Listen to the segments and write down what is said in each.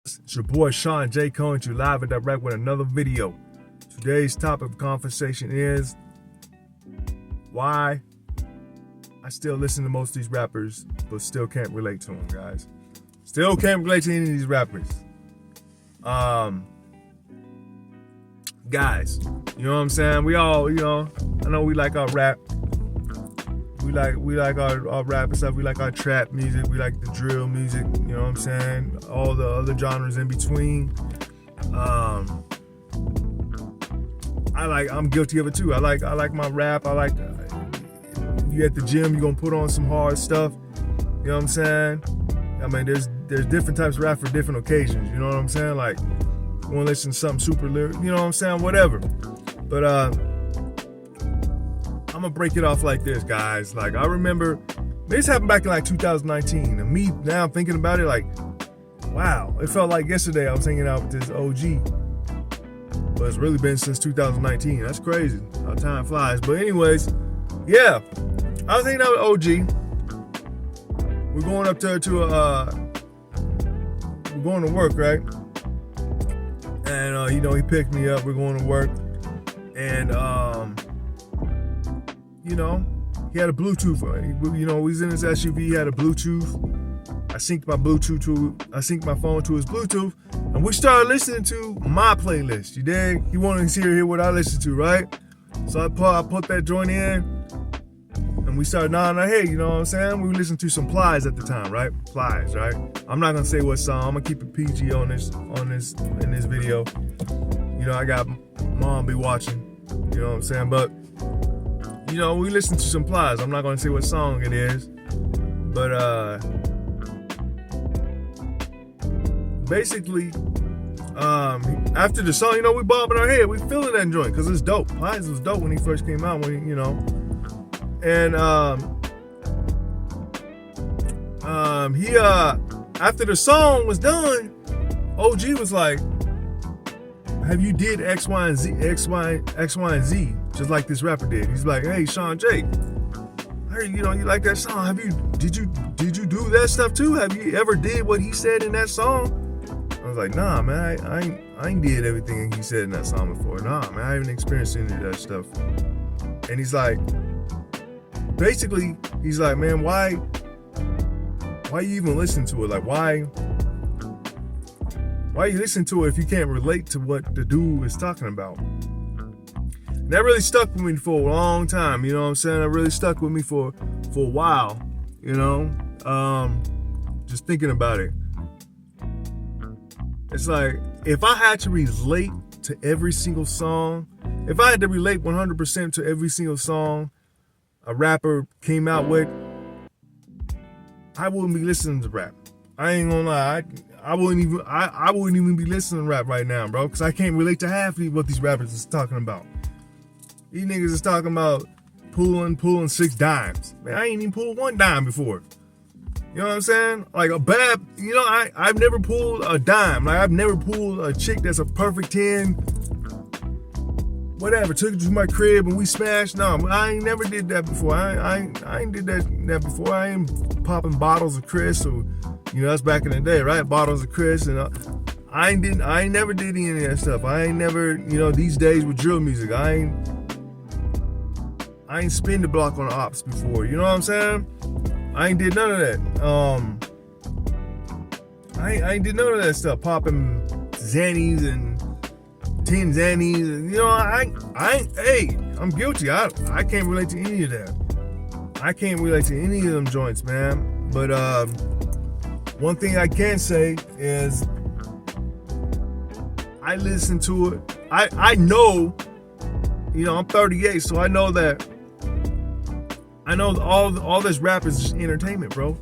It's your boy Sean J. Cohen, you live and direct with another video. Today's topic of conversation is why I still listen to most of these rappers, but still can't relate to them, guys. Still can't relate to any of these rappers. Guys, you know what I'm saying? We all, I know we like our rap. We like our rap and stuff. We like our trap music. We like the drill music. You know what I'm saying? All the other genres in between. I'm guilty of it too. I like my rap. I like you at the gym. You gonna put on some hard stuff. You know what I'm saying? I mean, there's different types of rap for different occasions. You know what I'm saying? Like, you wanna listen to something super lyric. You know what I'm saying? Whatever. But I'm gonna break it off like this, guys. Like, I remember this happened back in like 2019, and me now thinking about it, like, wow, it felt like yesterday I was hanging out with this OG, but it's really been since 2019. That's crazy how time flies. But anyways, yeah, I was hanging out with OG. We're going up there we're going to work, right? And he picked me up. We're going to work, and he had a Bluetooth. We was in his SUV. He had a Bluetooth. I synced my phone to his Bluetooth, and we started listening to my playlist. You dig? He wanted to hear what I listen to, right? So I put that joint in, and we started nodding our head. You know what I'm saying? We were listening to some Plies at the time, right? Plies, right? I'm not gonna say what song. I'm gonna keep it PG in this video. I got mom be watching. You know what I'm saying? But we listened to some Plies. I'm not gonna say what song it is, but basically, after the song, we bobbing our head, we feeling that joint because it's dope. Plies was dope when he first came out, and he after the song was done, OG was like, "Have you did X, Y, and Z, just like this rapper did?" He's like, "Hey, Sean J, hey, you like that song? Did you do that stuff too? Have you ever did what he said in that song?" I was like, "Nah, man, I ain't did everything he said in that song before. Nah, man, I haven't experienced any of that stuff." And he's like, "Man, why you even listen to it? Like, why you listen to it if you can't relate to what the dude is talking about?" And that really stuck with me for a long time. You know what I'm saying? That really stuck with me for a while. Just thinking about it. It's like, if I had to relate to every single song, if I had to relate 100% to every single song a rapper came out with, I wouldn't be listening to rap. I ain't gonna lie. I wouldn't even be listening to rap right now, bro, because I can't relate to half of what these rappers is talking about. These niggas is talking about pulling 6 dimes. Man, I ain't even pulled 1 dime before. You know what I'm saying? Like a bad, I've never pulled a dime. Like, I've never pulled a chick that's a perfect 10. Whatever, took it to my crib and we smashed. No, I ain't never did that before. I ain't did that before. I ain't popping bottles of Chris, or that's back in the day, right? Bottles of Chris, and I ain't never did any of that stuff. I ain't never, these days with drill music, I ain't spin the block on the ops before. You know what I'm saying? I ain't did none of that. I ain't did none of that stuff. Popping Xannies and 10 Xannies, and hey, I'm guilty. I can't relate to any of that. I can't relate to any of them joints, man. But one thing I can say is I listen to it. I know, I'm 38, so I know that. I know all this rap is just entertainment, bro.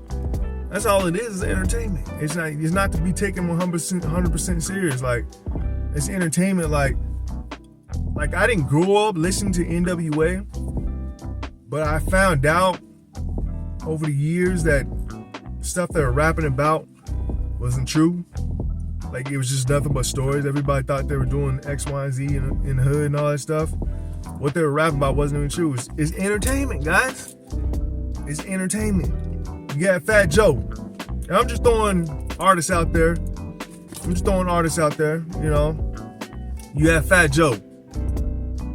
That's all it is entertainment. It's not to be taken 100% serious. Like, it's entertainment. Like I didn't grow up listening to NWA, but I found out over the years that stuff they were rapping about wasn't true. Like, it was just nothing but stories. Everybody thought they were doing X, Y, and Z in the hood and all that stuff. What they were rapping about wasn't even true. It's entertainment, guys. It's entertainment. You got Fat Joe. And I'm just throwing artists out there. I'm just throwing artists out there, you know. You have Fat Joe.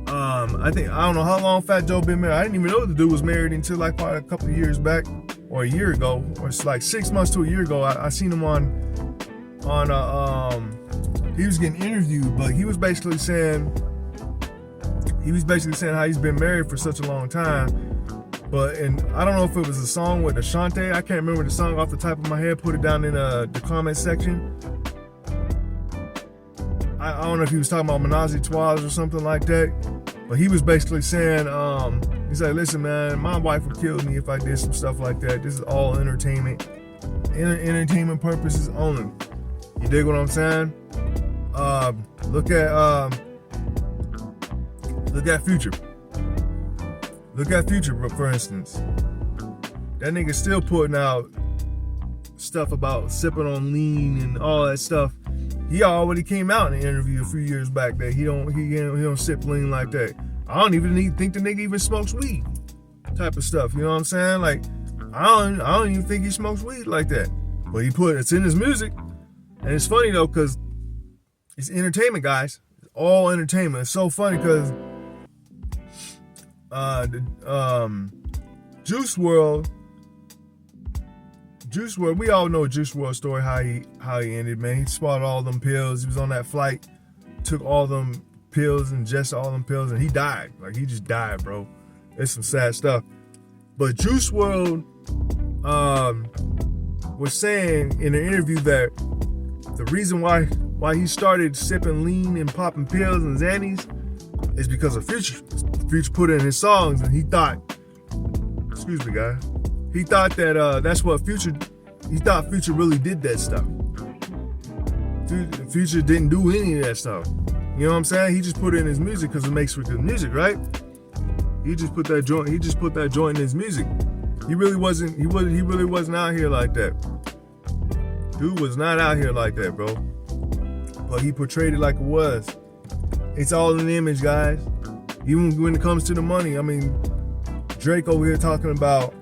I don't know how long Fat Joe been married. I didn't even know the dude was married until like probably a couple of years back, or a year ago, or it's like 6 months to a year ago. I seen him on he was getting interviewed, but he was basically saying how he's been married for such a long time. And I don't know if it was a song with Ashanti. I can't remember the song off the top of my head. Put it down in the comment section. I don't know if he was talking about Menage a Trois or something like that. But he was basically saying, he's like, listen, man, my wife would kill me if I did some stuff like that. This is all entertainment. Entertainment purposes only. You dig what I'm saying? Look at Future. Look at Future, for instance. That nigga still putting out stuff about sipping on lean and all that stuff. He already came out in an interview a few years back that he don't sip lean like that. I don't even think the nigga even smokes weed, type of stuff. You know what I'm saying? Like, I don't even think he smokes weed like that. But it's in his music, and it's funny though because it's entertainment, guys. It's all entertainment. It's so funny because Juice WRLD, we all know Juice WRLD's story, how he ended, man. He swallowed all them pills. He was on that flight, took all them pills, ingested all them pills, and he died. Like, he just died, bro. It's some sad stuff. But Juice WRLD was saying in an interview that the reason why he started sipping lean and popping pills and Xannies is because of Future. Future put in his songs, and he thought, excuse me, guys. He thought that that's what Future. He thought Future really did that stuff. Future didn't do any of that stuff. You know what I'm saying? He just put it in his music because it makes for good music, right? He just put that joint in his music. He really wasn't out here like that. Dude was not out here like that, bro. But he portrayed it like it was. It's all an image, guys. Even when it comes to the money. I mean, Drake over here talking about,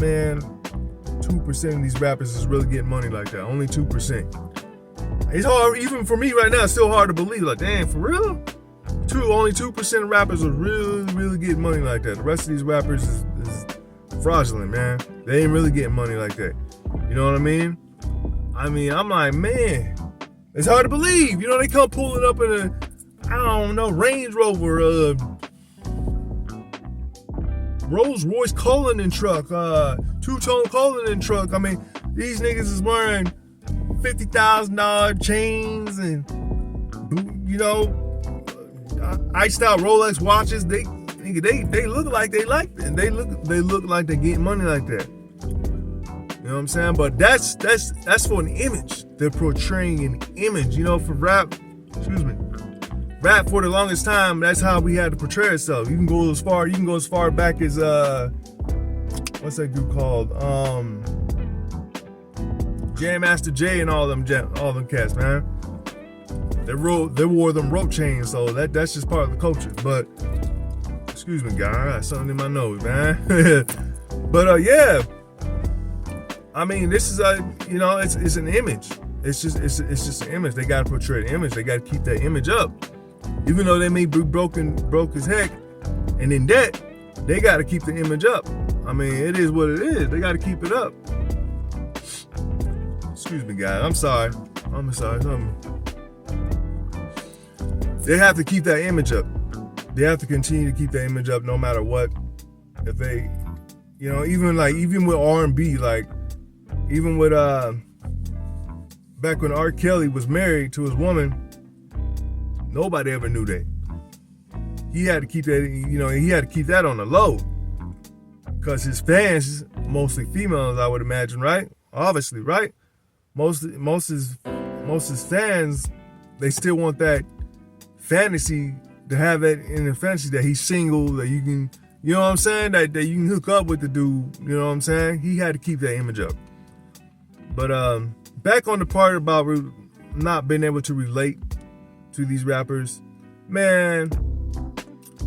man, 2% of these rappers is really getting money like that. Only 2%. It's hard, even for me right now, it's still hard to believe. Like, damn, for real? Only 2% of rappers are really getting money like that. The rest of these rappers is fraudulent, man. They ain't really getting money like that. You know what I mean? I'm like, man, it's hard to believe. You know, they come pulling up in a, I don't know, Range Rover, Rolls Royce Cullinan truck, two-tone Cullinan truck. I mean, these niggas is wearing $50,000 chains and, you know, iced out Rolex watches. They look like they like that. They look like they getting money like that. You know what I'm saying? But that's for an image. They're portraying an image. You know, for rap, rap for the longest time, that's how we had to portray ourselves. You can go as far back as what's that group called? Jam Master Jay and all them cats, man. They wore them rope chains, so that's just part of the culture. But excuse me, guy, I got something in my nose, man. But yeah, I mean, this is you know, it's an image. It's just an image. They gotta portray the image. They gotta keep that image up. Even though they may be broke as heck and in debt, they gotta keep the image up. I mean, it is what it is. They gotta keep it up. Excuse me, guys. I'm sorry. They have to keep that image up. They have to continue to keep that image up no matter what. If they, you know, even with R&B, like, even with back when R. Kelly was married to his woman, nobody ever knew that. He had to keep that, you know, he had to keep that on the low. Because his fans, mostly females, I would imagine, right? Obviously, right? Most his fans, they still want that fantasy, to have that in the fantasy that he's single, that you can, you know what I'm saying? That you can hook up with the dude, you know what I'm saying? He had to keep that image up. But back on the part about not being able to relate to these rappers, man,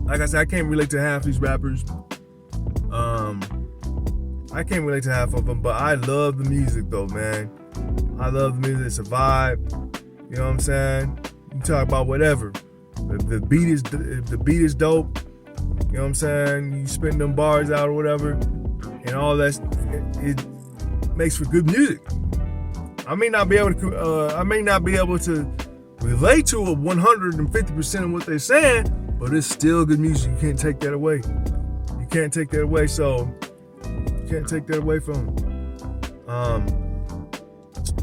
like I said, I can't relate to half these rappers. I can't relate to half of them, but I love the music though, man. I love the music. It's a vibe. You know what I'm saying? You talk about whatever. The beat is dope. You know what I'm saying? You spin them bars out or whatever, and all that. It makes for good music. I may not be able to relate to it 150% of what they're saying, but it's still good music. You can't take that away. You can't take that away. So you can't take that away from them.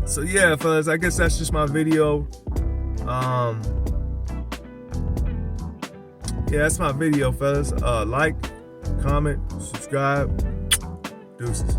So yeah, fellas, I guess that's just my video. Yeah, that's my video, fellas. Like, comment, subscribe. Deuces.